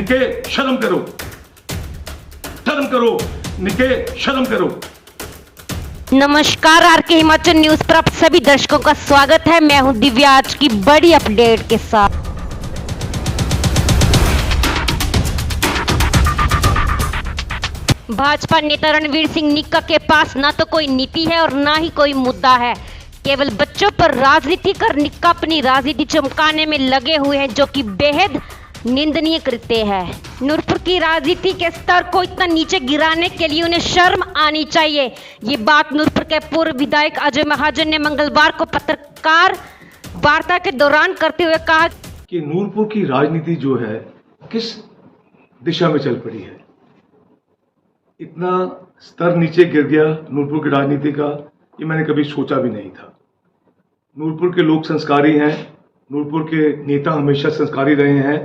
निके शर्म करो, शर्म करो, निके शर्म करो। नमस्कार, आरके हिमाचल न्यूज पर आप सभी दर्शकों का स्वागत है। मैं हूं दिव्या आज की बड़ी अपडेट के साथ। भाजपा नेता रणवीर सिंह निक्का के पास ना तो कोई नीति है और ना ही कोई मुद्दा है। केवल बच्चों पर राजनीति कर निक्का अपनी राजनीति चमकाने में लगे हुए हैं, जो कि बेहद निंदनीय कृत्य है। नूरपुर की राजनीति के स्तर को इतना नीचे गिराने के लिए उन्हें शर्म आनी चाहिए। ये बात नूरपुर के पूर्व विधायक अजय महाजन ने मंगलवार को पत्रकार वार्ता के दौरान करते हुए कहा कि नूरपुर की राजनीति जो है किस दिशा में चल पड़ी है। इतना स्तर नीचे गिर गया नूरपुर की राजनीति का, ये मैंने कभी सोचा भी नहीं था। नूरपुर के लोग संस्कारी हैं, नूरपुर के नेता हमेशा संस्कारी रहे हैं,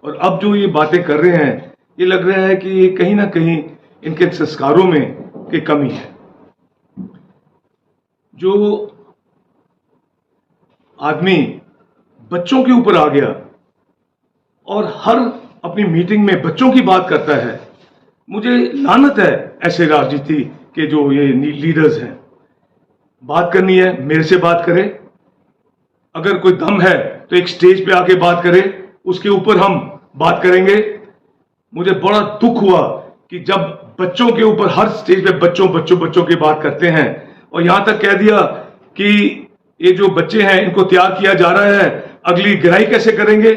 और अब जो ये बातें कर रहे हैं, ये लग रहा है कि ये कहीं ना कहीं इनके संस्कारों में की कमी है। जो आदमी बच्चों के ऊपर आ गया और हर अपनी मीटिंग में बच्चों की बात करता है, मुझे लानत है ऐसे राजनीति के जो ये लीडर्स हैं। बात करनी है मेरे से बात करे, अगर कोई दम है तो एक स्टेज पे आके बात करे, उसके ऊपर हम बात करेंगे। मुझे बड़ा दुख हुआ कि जब बच्चों के ऊपर हर स्टेज पे बच्चों की बात करते हैं, और यहां तक कह दिया कि ये जो बच्चे हैं इनको तैयार किया जा रहा है, अगली गिराई कैसे करेंगे।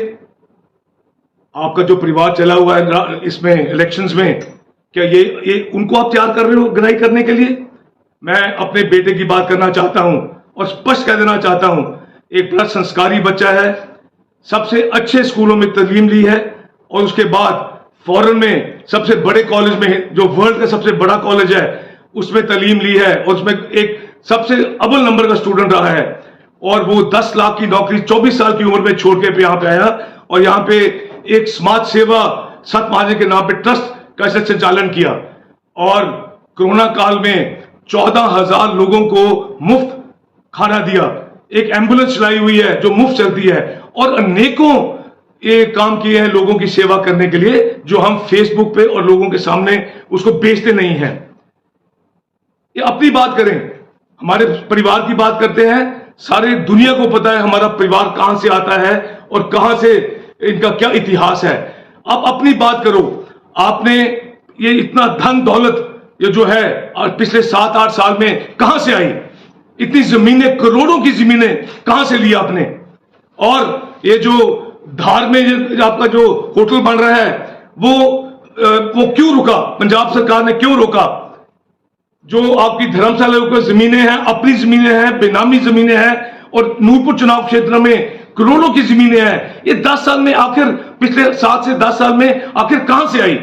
आपका जो परिवार चला हुआ है इसमें इलेक्शंस में, क्या ये उनको आप तैयार कर रहे हो गिराई करने के लिए। मैं अपने बेटे की बात करना चाहता हूं और स्पष्ट कह देना चाहता हूं, एक बड़ा संस्कारी बच्चा है, सबसे अच्छे स्कूलों में तालीम ली है, और उसके बाद फॉरेन में सबसे बड़े कॉलेज में, जो वर्ल्ड का सबसे बड़ा कॉलेज है, उसमें तालीम ली है, और उसमें एक सबसे अव्वल नंबर का स्टूडेंट रहा है। और वो 10 लाख की नौकरी 24 साल की उम्र में छोड़ के यहाँ पे आया, और यहाँ पे एक समाज सेवा सत महाजन के नाम पे ट्रस्ट का संचालन किया, और कोरोना काल में 14,000 लोगों को मुफ्त खाना दिया। एक एम्बुलेंस चलाई हुई है जो मुफ्त चलती है, और अनेकों ये काम किए हैं लोगों की सेवा करने के लिए, जो हम फेसबुक पे और लोगों के सामने उसको बेचते नहीं हैं। ये अपनी बात करें, हमारे परिवार की बात करते हैं। सारे दुनिया को पता है हमारा परिवार कहां से आता है और कहां से इनका क्या इतिहास है। आप अपनी बात करो। आपने ये इतना धन दौलत ये जो है और पिछले 7-8 साल में कहां से आई, इतनी जमीनें, करोड़ों की जमीनें कहां से ली आपने। और ये जो धार में आपका जो होटल बन रहा है, वो क्यों रुका, पंजाब सरकार ने क्यों रोका। जो आपकी धर्मशाला के जमीनें हैं, अपनी जमीनें हैं, बेनामी जमीनें हैं, और नूरपुर चुनाव क्षेत्र में करोड़ों की जमीनें हैं, ये 10 साल में आखिर, पिछले 7 से 10 साल में आखिर कहां से आई।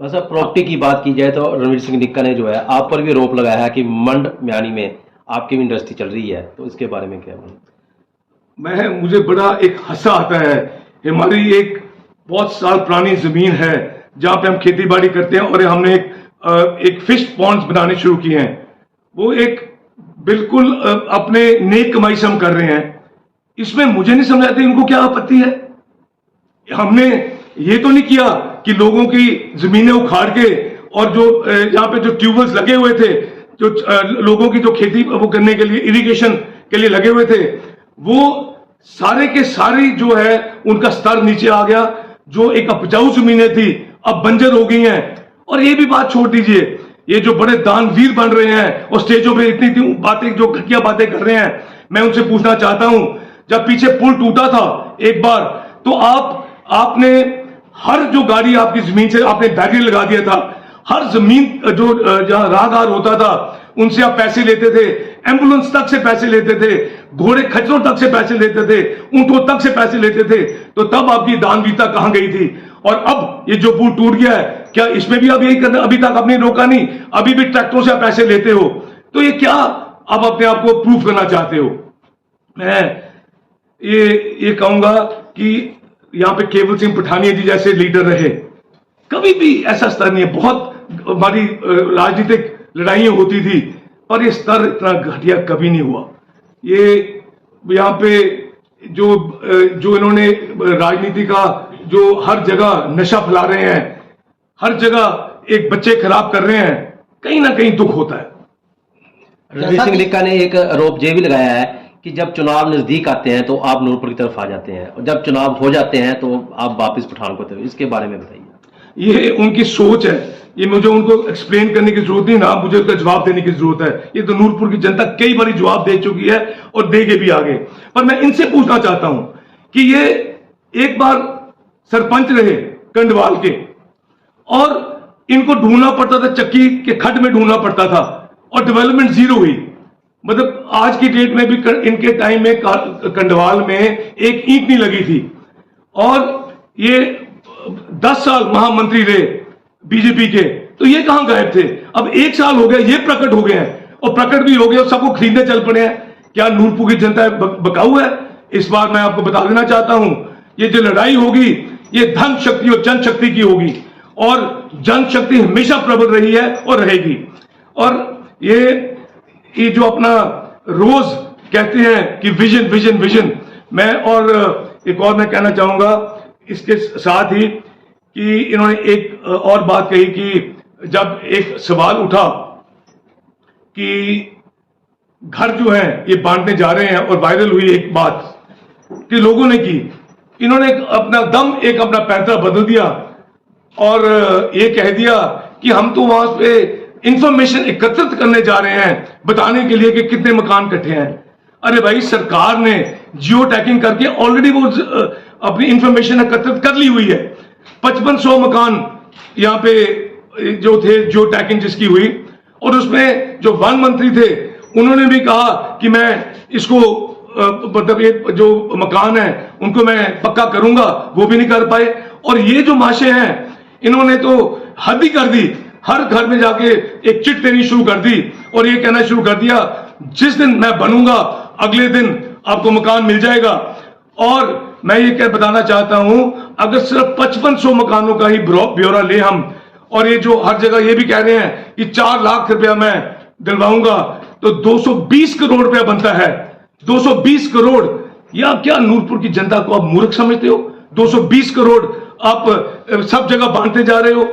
बस अब प्रॉपर्टी की बात की जाए तो रणवीर सिंह निक्का ने जो है आप पर भी रोप लगाया है कि मंड म्यानी में आपकी भी इंडस्ट्री चल रही है, तो इसके बारे में क्या बोलूं। मुझे बड़ा एक हंसा आता है। हमारी एक बहुत साल पुरानी जमीन है जहां पे हम खेती बाड़ी करते हैं, और हमने एक फिश पॉन्ड्स बनाने शुरू किए हैं। वो एक बिल्कुल अपने नेक कमाई से हम कर रहे हैं। इसमें मुझे नहीं समझ आती इनको क्या आपत्ति है। हमने ये तो नहीं किया कि लोगों की जमीनें उखाड़ के, और जो यहाँ पे जो ट्यूबवेल्स लगे हुए थे, जो लोगों की जो खेती वो करने के लिए, इरिगेशन के लिए लगे हुए थे, वो सारे के सारी जो है उनका स्तर नीचे आ गया। जो एक उपजाऊ जमीनें थी अब बंजर हो गई हैं। और ये भी बात छोड़ दीजिए, ये जो बड़े दानवीर बन रहे हैं और स्टेजों पे इतनी बातें, जो घटिया बातें कर रहे हैं, मैं उनसे पूछना चाहता हूं, जब पीछे पुल टूटा था एक बार, तो आपने हर जो गाड़ी आपकी जमीन से आपने बैरियर लगा दिया था। हर जमीन जो जहां राहदार होता था उनसे आप पैसे लेते थे, एम्बुलेंस तक से पैसे लेते थे, घोड़े खच्चरों तक से पैसे लेते थे, ऊंटों तक से पैसे लेते थे। तो तब आपकी दानवीरता कहां गई थी। और अब ये जो पुल टूट गया है, क्या इसमें भी अब यही करना, अभी तक आपने रोका नहीं, अभी भी ट्रैक्टरों से आप पैसे लेते हो। तो ये क्या आप अपने आप को प्रूफ करना चाहते हो। मैं ये कहूंगा कि यहां पे केवल सिंह पठानिया जी जैसे लीडर रहे, कभी भी ऐसा स्तर नहीं है। बहुत हमारी राजनीतिक लड़ाइयां होती थी, पर ये स्तर इतना घटिया कभी नहीं हुआ। ये यहाँ पे जो इन्होंने राजनीति का जो हर जगह नशा फैला रहे हैं, हर जगह एक बच्चे खराब कर रहे हैं, कहीं ना कहीं दुख होता है। रणवीर सिंह निक्का ने एक आरोप ये भी लगाया है कि जब चुनाव नजदीक आते हैं तो आप नूरपुर की तरफ आ जाते हैं और जब चुनाव हो जाते हैं तो आप वापस पठानकोट। इसके बारे में बताइए। ये उनकी सोच है, ये मुझे उनको एक्सप्लेन करने की जरूरत नहीं ना, मुझे उसका जवाब देने की जरूरत है। ये तो नूरपुर की जनता कई बार जवाब दे चुकी है और देगी भी आगे। पर मैं इनसे पूछना चाहता हूं कि ये एक बार सरपंच रहे कंडवाल के और इनको ढूंढना पड़ता था, चक्की के खड्ड में ढूंढना पड़ता था और डेवलपमेंट जीरो हुई। मतलब आज की डेट में भी इनके टाइम में कंडवाल में एक ईंट नहीं लगी थी और ये 10 साल महामंत्री रहे बीजेपी के, तो ये कहां गायब थे? अब 1 साल हो गया, ये प्रकट हो गए हैं और प्रकट भी हो गए और सबको खरीदने चल पड़े हैं। क्या नूरपुर की जनता बकाऊ है? इस बार मैं आपको बता देना चाहता हूं, ये जो लड़ाई होगी ये धन शक्ति और जनशक्ति की होगी और जनशक्ति हमेशा प्रबल रही है और रहेगी। और ये जो अपना रोज कहते हैं कि विजन विजन विजन, मैं और एक और मैं कहना चाहूंगा इसके साथ ही कि इन्होंने एक और बात कही कि जब एक सवाल उठा कि घर जो है ये बांटने जा रहे हैं और वायरल हुई एक बात कि लोगों ने की, इन्होंने अपना पैंतरा बदल दिया और ये कह दिया कि हम तो वहां पे इंफॉर्मेशन एकत्रित करने जा रहे हैं बताने के लिए कि कितने मकान कट्टे हैं। अरे भाई, सरकार ने जियो टैगिंग करके ऑलरेडी वो अपनी इंफॉर्मेशन एकत्रित कर ली हुई है। 5500 मकान यहाँ पे जो थे जियो टैगिंग जिसकी हुई, और उसमें जो वन मंत्री थे उन्होंने भी कहा कि मैं इसको मतलब ये जो मकान है उनको मैं पक्का करूंगा, वो भी नहीं कर पाए। और ये जो माशे हैं इन्होंने तो हद ही कर दी, हर घर में जाके एक चिट देनी शुरू कर दी और ये कहना शुरू कर दिया जिस दिन मैं बनूंगा अगले दिन आपको मकान मिल जाएगा। और मैं ये क्या बताना चाहता हूं, अगर सिर्फ 5500 मकानों का ही ब्यौरा ले हम, और ये जो हर जगह ये भी कह रहे हैं कि 4 लाख रुपया मैं दिलवाऊंगा, तो 220 करोड़ रुपया बनता है। 220 करोड़, या क्या नूरपुर की जनता को आप मूर्ख समझते हो? 220 करोड़ आप सब जगह बांटते जा रहे हो।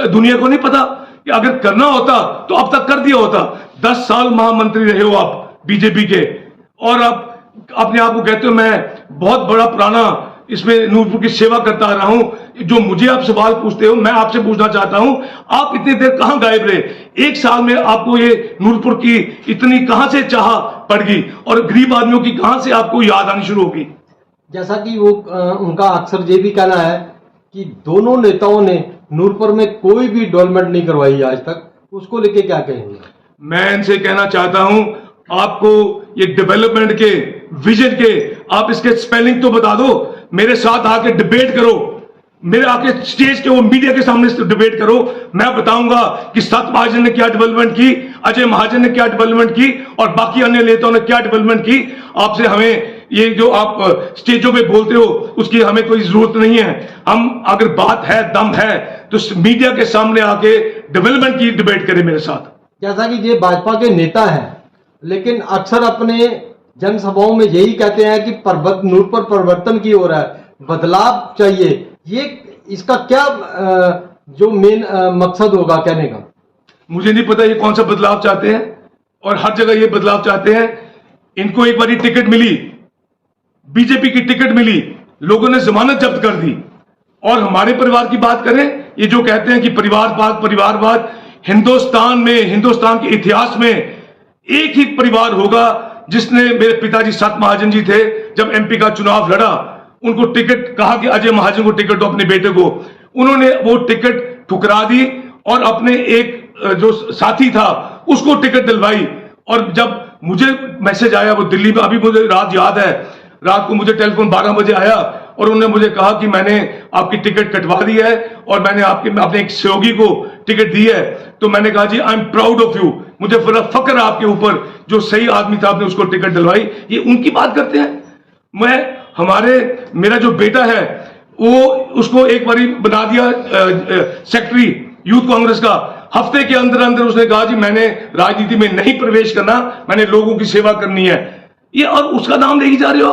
दुनिया को नहीं पता कि अगर करना होता तो अब तक कर दिया होता। 10 साल महामंत्री रहे हो आप बीजेपी के और आप अपने आप को कहते हो मैं बहुत बड़ा पुराना इसमें नूरपुर की सेवा करता आ रहा हूं। जो मुझे आप सवाल पूछते हो, मैं आपसे पूछना चाहता हूं, आप इतनी देर कहां गायब रहे? 1 साल में आपको ये नूरपुर की इतनी कहां से चाह पड़ गई और गरीब आदमियों की कहां से आपको याद आनी शुरू होगी? जैसा कि वो उनका अक्सर ये भी कहना है कि दोनों नेताओं ने नूरपुर में कोई भी डेवलपमेंट नहीं करवाई आज तक, उसको लेके क्या कहेंगे? मैं इनसे कहना चाहता हूं, आपको ये डेवलपमेंट के विजन के आप इसके स्पेलिंग तो बता दो। मेरे साथ आके डिबेट करो, मेरे आके स्टेज के वो मीडिया के सामने से डिबेट करो। मैं बताऊंगा कि सत महाजन ने क्या डेवलपमेंट की, अजय महाजन ने क्या डेवलपमेंट की और बाकी अन्य नेताओं ने क्या डेवलपमेंट की। आपसे हमें ये जो आप स्टेजों पे बोलते हो उसकी हमें कोई जरूरत नहीं है। हम अगर बात है, दम है, तो मीडिया के सामने आके डेवलपमेंट की डिबेट करें मेरे साथ। जैसा कि ये भाजपा के नेता हैं, लेकिन अक्सर अपने जनसभाओं में यही कहते हैं कि नूरपुर परिवर्तन की ओर है, बदलाव चाहिए। ये इसका क्या जो मेन मकसद होगा कहने का? मुझे नहीं पता ये कौन सा बदलाव चाहते हैं और हर जगह ये बदलाव चाहते हैं। इनको एक बारी टिकट मिली, बीजेपी की टिकट मिली, लोगों ने जमानत जब्त कर दी। और हमारे परिवार की बात करें, ये जो कहते हैं कि परिवारवाद, हिंदुस्तान के इतिहास में एक ही परिवार होगा जिसने, मेरे पिताजी सत महाजन जी थे, जब एमपी का चुनाव लड़ा, उनको टिकट कहा कि अजय महाजन को टिकट दो अपने बेटे को। उन्होंने वो टिकट ठुकरा दी और अपने एक जो साथी था उसको टिकट दिलवाई। और जब मुझे मैसेज आया, वो दिल्ली में, अभी मुझे रात याद है, रात को मुझे टेलीफोन 12 बजे आया और उन्होंने मुझे कहा कि मैंने आपकी टिकट कटवा दी है और मैंने अपने एक सहयोगी को टिकट दी है। तो मैंने कहा जी I am proud of you, मुझे बड़ा फक्र है आपके ऊपर, जो सही आदमी था आपने उसको टिकट दिलवाई। ये उनकी बात करते हैं। मेरा जो बेटा है वो उसको एक बारी बना दिया सेक्रेटरी यूथ कांग्रेस का। हफ्ते के अंदर अंदर उसने कहा जी मैंने राजनीति में नहीं प्रवेश करना, मैंने लोगों की सेवा करनी है। ये और उसका नाम लेके जा रहे हो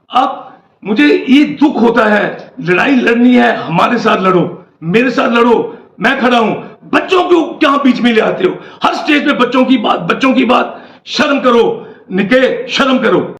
आप। मुझे ये दुख होता है। लड़ाई लड़नी है, हमारे साथ लड़ो, मेरे साथ लड़ो, मैं खड़ा हूं। बच्चों को क्या बीच में ले आते हो? हर स्टेज पे बच्चों की बात, शर्म करो निके, शर्म करो।